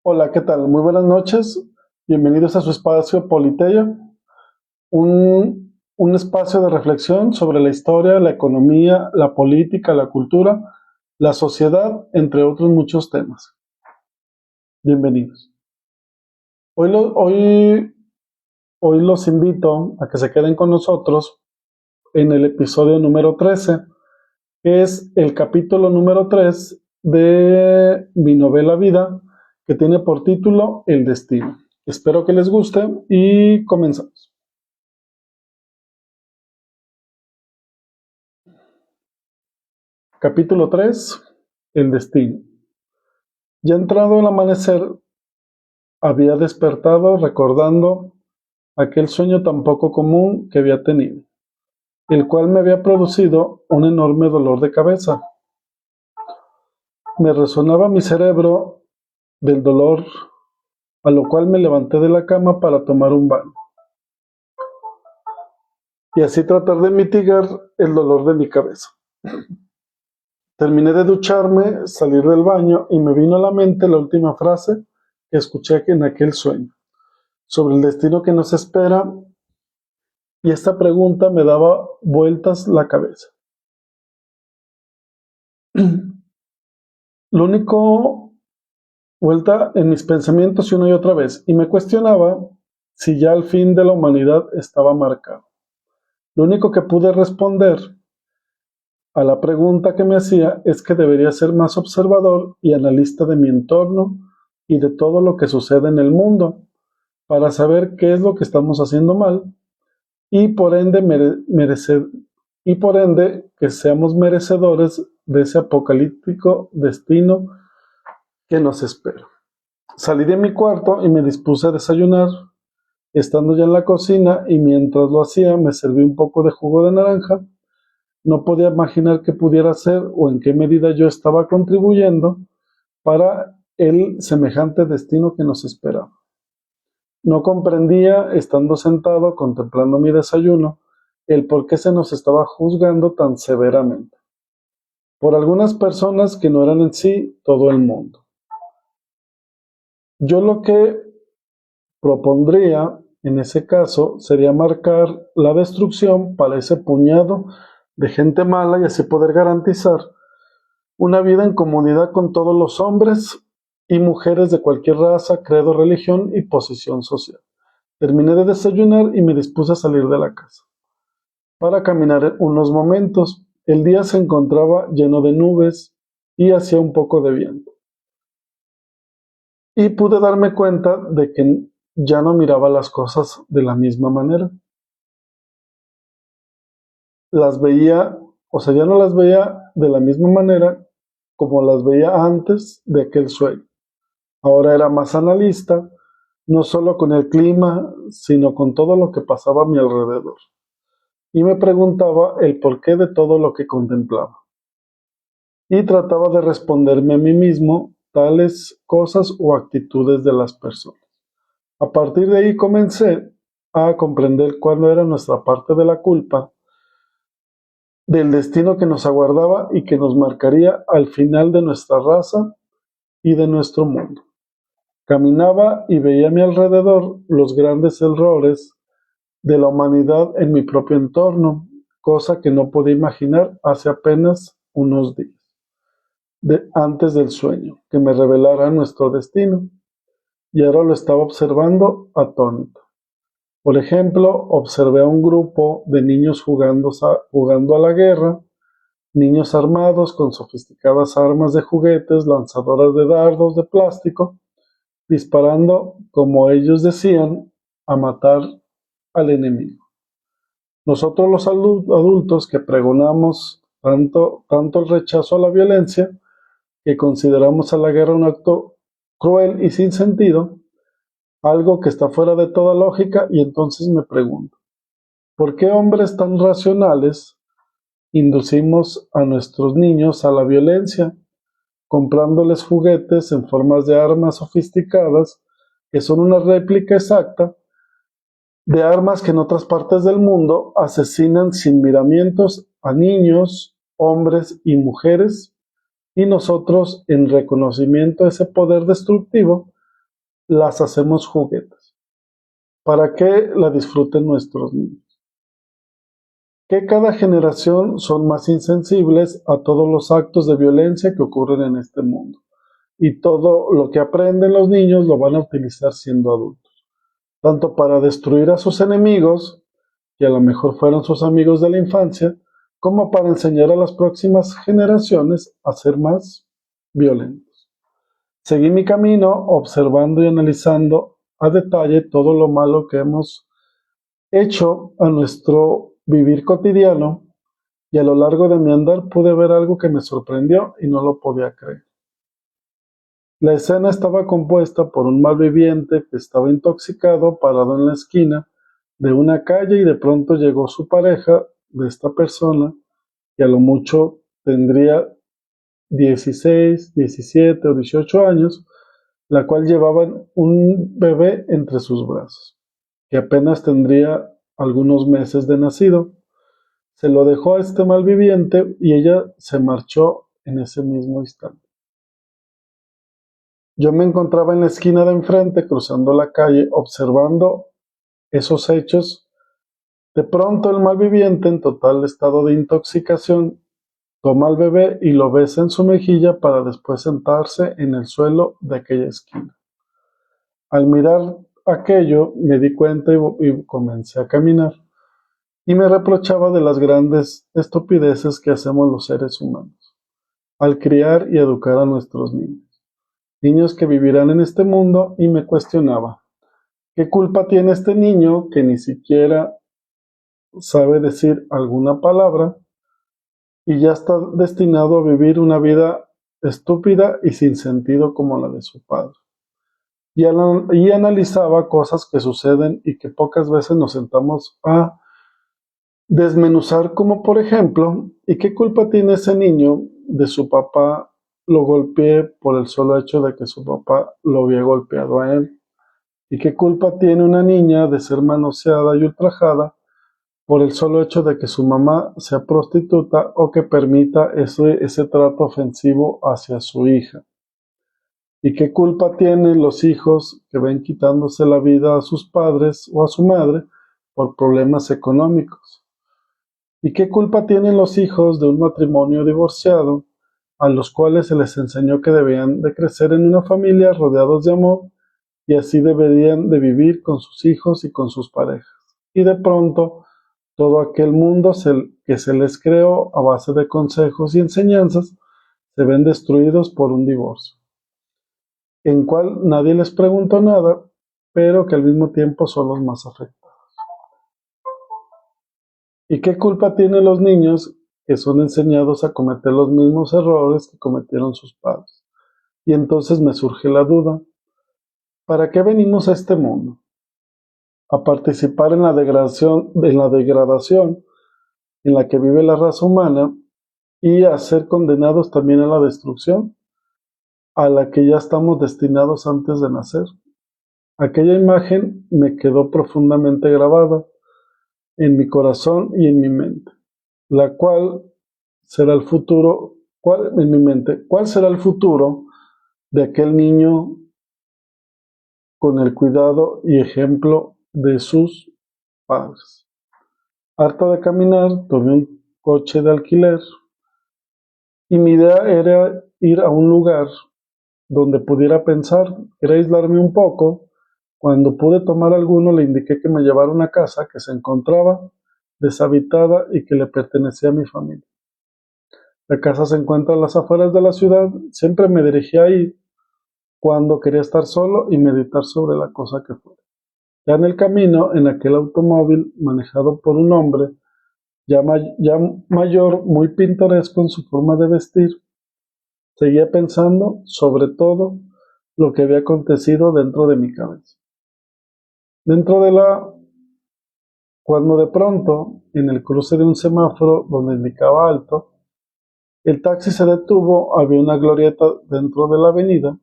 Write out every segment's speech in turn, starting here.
Hola, ¿qué tal? Muy buenas noches. Bienvenidos a su espacio Politeya, un espacio de reflexión sobre la historia, la economía, la política, la cultura, la sociedad, entre otros muchos temas. Bienvenidos. Hoy los invito a que se queden con nosotros en el episodio número 13, que es el capítulo número 3 de mi novela Vida, que tiene por título El Destino. Espero que les guste y comenzamos. Capítulo 3. El destino. Ya entrado el amanecer, había despertado recordando aquel sueño tan poco común que había tenido, el cual me había producido un enorme dolor de cabeza. Me resonaba mi cerebro del dolor, a lo cual me levanté de la cama para tomar un baño y así tratar de mitigar el dolor de mi cabeza. Terminé de ducharme, salir del baño y me vino a la mente la última frase que escuché en aquel sueño, sobre el destino que nos espera, y esta pregunta me daba vueltas la cabeza. Lo único vuelta en mis pensamientos una y otra vez, y me cuestionaba si ya el fin de la humanidad estaba marcado. Lo único que pude responder a la pregunta que me hacía es que debería ser más observador y analista de mi entorno y de todo lo que sucede en el mundo, para saber qué es lo que estamos haciendo mal y por ende que seamos merecedores de ese apocalíptico destino que nos espera. Salí de mi cuarto y me dispuse a desayunar, estando ya en la cocina, y mientras lo hacía me serví un poco de jugo de naranja. No podía imaginar qué pudiera hacer o en qué medida yo estaba contribuyendo para el semejante destino que nos esperaba. No comprendía, estando sentado contemplando mi desayuno, el por qué se nos estaba juzgando tan severamente por algunas personas que no eran en sí todo el mundo. Yo lo que propondría en ese caso sería marcar la destrucción para ese puñado de gente mala y así poder garantizar una vida en comunidad con todos los hombres y mujeres de cualquier raza, credo, religión y posición social. Terminé de desayunar y me dispuse a salir de la casa para caminar unos momentos. El día se encontraba lleno de nubes y hacía un poco de viento. Y pude darme cuenta de que ya no miraba las cosas de la misma manera. Las veía, o sea, ya no las veía de la misma manera como las veía antes de aquel sueño. Ahora era más analista, no solo con el clima, sino con todo lo que pasaba a mi alrededor. Y me preguntaba el porqué de todo lo que contemplaba. Y trataba de responderme a mí mismo tales cosas o actitudes de las personas. A partir de ahí comencé a comprender cuál era nuestra parte de la culpa, del destino que nos aguardaba y que nos marcaría al final de nuestra raza y de nuestro mundo. Caminaba y veía a mi alrededor los grandes errores de la humanidad en mi propio entorno, cosa que no podía imaginar hace apenas unos días, antes del sueño, que me revelara nuestro destino, y ahora lo estaba observando atónito. Por ejemplo, observé a un grupo de niños jugando a la guerra, niños armados con sofisticadas armas de juguetes, lanzadoras de dardos de plástico, disparando, como ellos decían, a matar al enemigo. Nosotros los adultos que pregonamos tanto el rechazo a la violencia, que consideramos a la guerra un acto cruel y sin sentido, algo que está fuera de toda lógica, y entonces me pregunto, ¿por qué hombres tan racionales inducimos a nuestros niños a la violencia, comprándoles juguetes en formas de armas sofisticadas que son una réplica exacta de armas que en otras partes del mundo asesinan sin miramientos a niños, hombres y mujeres, y nosotros, en reconocimiento a ese poder destructivo, las hacemos juguetes, para que la disfruten nuestros niños. Que cada generación son más insensibles a todos los actos de violencia que ocurren en este mundo. Y todo lo que aprenden los niños lo van a utilizar siendo adultos, tanto para destruir a sus enemigos, que a lo mejor fueron sus amigos de la infancia, como para enseñar a las próximas generaciones a ser más violentos. Seguí mi camino observando y analizando a detalle todo lo malo que hemos hecho a nuestro vivir cotidiano, y a lo largo de mi andar pude ver algo que me sorprendió y no lo podía creer. La escena estaba compuesta por un malviviente que estaba intoxicado parado en la esquina de una calle, y de pronto llegó su pareja de esta persona, que a lo mucho tendría 16, 17 o 18 años, la cual llevaba un bebé entre sus brazos, que apenas tendría algunos meses de nacido. Se lo dejó a este malviviente y ella se marchó en ese mismo instante. Yo me encontraba en la esquina de enfrente, cruzando la calle, observando esos hechos. De pronto el malviviente, en total estado de intoxicación, toma al bebé y lo besa en su mejilla para después sentarse en el suelo de aquella esquina. Al mirar aquello, me di cuenta y comencé a caminar, y me reprochaba de las grandes estupideces que hacemos los seres humanos al criar y educar a nuestros niños que vivirán en este mundo, y me cuestionaba, ¿qué culpa tiene este niño que ni siquiera sabe decir alguna palabra y ya está destinado a vivir una vida estúpida y sin sentido como la de su padre? Y analizaba cosas que suceden y que pocas veces nos sentamos a desmenuzar, como por ejemplo, ¿y qué culpa tiene ese niño de su papá lo golpee por el solo hecho de que su papá lo había golpeado a él? ¿Y qué culpa tiene una niña de ser manoseada y ultrajada por el solo hecho de que su mamá sea prostituta o que permita ese trato ofensivo hacia su hija? ¿Y qué culpa tienen los hijos que ven quitándose la vida a sus padres o a su madre por problemas económicos? ¿Y qué culpa tienen los hijos de un matrimonio divorciado, a los cuales se les enseñó que debían de crecer en una familia rodeados de amor, y así deberían de vivir con sus hijos y con sus parejas? Y de pronto, todo aquel mundo que se les creó a base de consejos y enseñanzas se ven destruidos por un divorcio, en cual nadie les preguntó nada, pero que al mismo tiempo son los más afectados. ¿Y qué culpa tienen los niños que son enseñados a cometer los mismos errores que cometieron sus padres? Y entonces me surge la duda, ¿para qué venimos a este mundo? ¿A participar en la degradación en la que vive la raza humana, y a ser condenados también a la destrucción a la que ya estamos destinados antes de nacer? Aquella imagen me quedó profundamente grabada en mi corazón y en mi mente, la cual será el futuro, en mi mente, ¿cuál será el futuro de aquel niño con el cuidado y ejemplo de sus padres? Harto de caminar, tomé un coche de alquiler, y mi idea era ir a un lugar donde pudiera pensar, era aislarme un poco. Cuando pude tomar alguno, le indiqué que me llevara a una casa que se encontraba deshabitada y que le pertenecía a mi familia. La casa se encuentra a las afueras de la ciudad. Siempre me dirigía ahí cuando quería estar solo y meditar sobre la cosa que fuera. Ya en el camino, en aquel automóvil manejado por un hombre ya mayor, muy pintoresco en su forma de vestir, seguía pensando sobre todo lo que había acontecido dentro de mi cabeza. Dentro de la Cuando de pronto, en el cruce de un semáforo donde indicaba alto, el taxi se detuvo. Había una glorieta dentro de la avenida,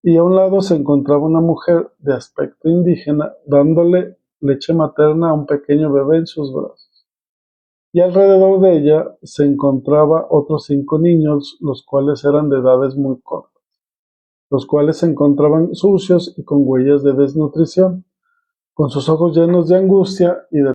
y a un lado se encontraba una mujer de aspecto indígena dándole leche materna a un pequeño bebé en sus brazos. Y alrededor de ella se encontraba otros 5 niños, los cuales eran de edades muy cortas. los cuales se encontraban sucios y con huellas de desnutrición. Con sus ojos llenos de angustia y de